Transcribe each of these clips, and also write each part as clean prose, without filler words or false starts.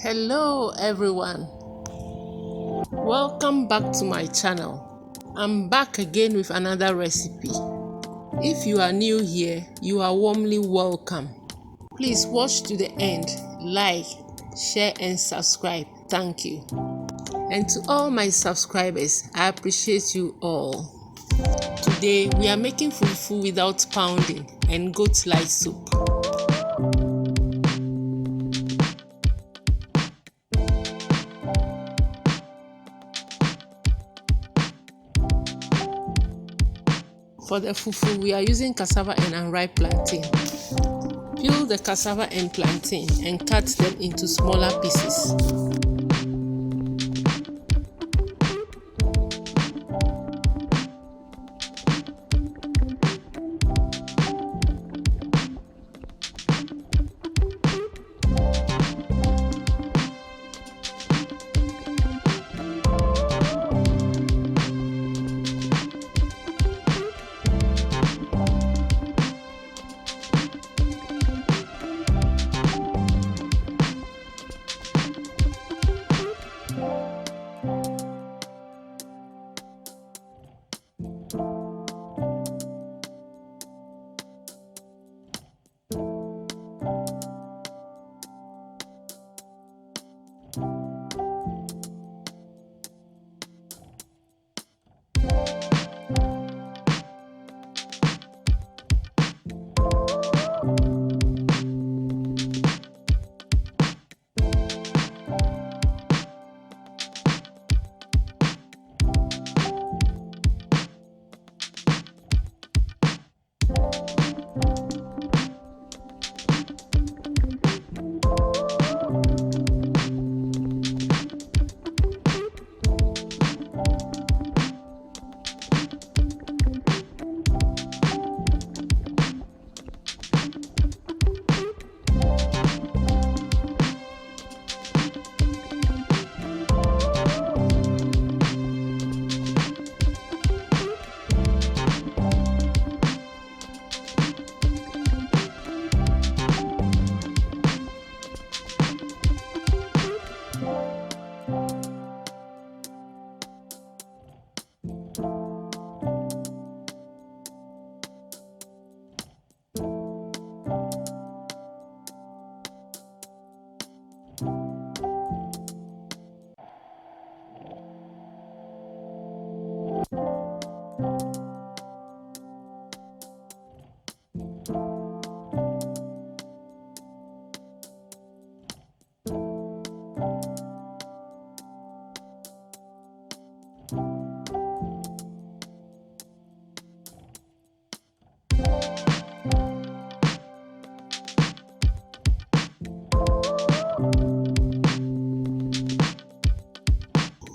Hello everyone, welcome back to my channel. I'm back again with another recipe. If you are new here, you are warmly welcome. Please watch to the end, like, share and subscribe. Thank you. And to all my subscribers, I appreciate you all. Today we are making fufu without pounding and goat light soup. For the fufu, we are using cassava and unripe plantain. Peel the cassava and plantain and cut them into smaller pieces.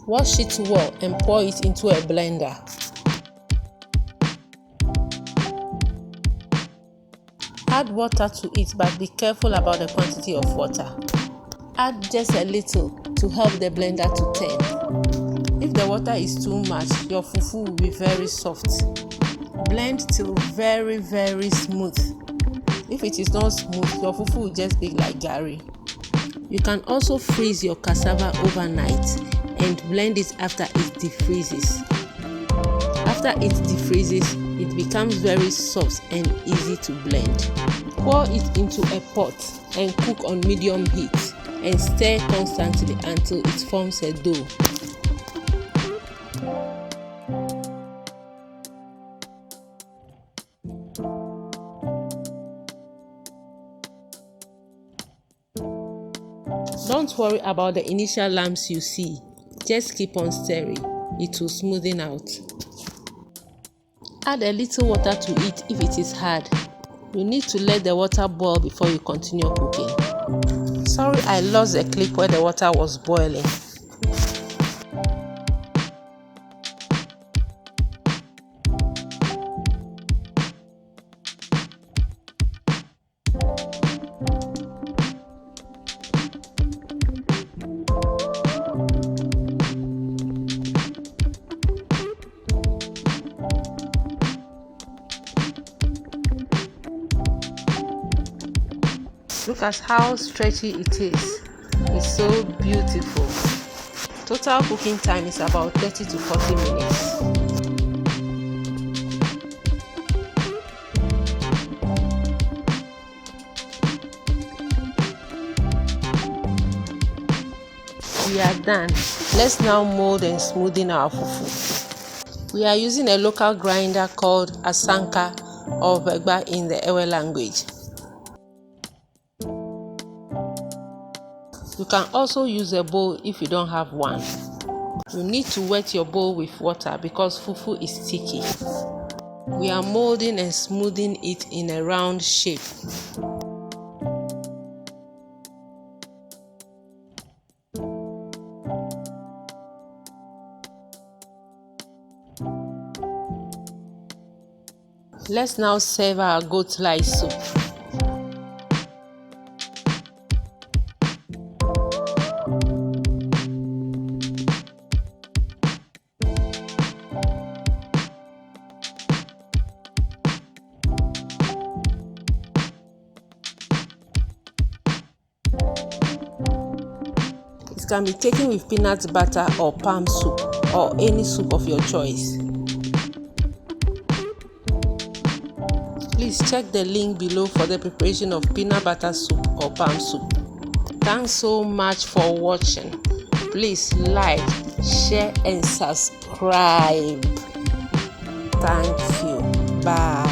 Wash it well and pour it into a blender. Add water to it, but be careful about the quantity of water. Add just a little to help the blender to turn. If the water is too much, your fufu will be very soft. Blend till very smooth. If it is not smooth, your fufu will just be like gari. You can also freeze your cassava overnight and blend it after it defreezes. After it defreezes, it becomes very soft and easy to blend. Pour it into a pot and cook on medium heat and stir constantly until it forms a dough. Don't worry about the initial lumps you see. Just keep on stirring. It will smoothen out. Add a little water to it if it is hard. You need to let the water boil before you continue cooking. Sorry, I lost the clip where the water was boiling. Look at how stretchy it is. It's so beautiful. Total cooking time is about 30 to 40 minutes. We are done. Let's now mold and smoothen our fufu. We are using a local grinder called Asanka or Begba in the Ewe language. You can also use a bowl if you don't have one. You need to wet your bowl with water because fufu is sticky. We are molding and smoothing it in a round shape. Let's now serve our goat lice soup. It can be taken with peanut butter or palm soup or any soup of your choice. Please check the link below for the preparation of peanut butter soup or palm soup. Thanks so much for watching. Please like, share and subscribe. Thank you. Bye.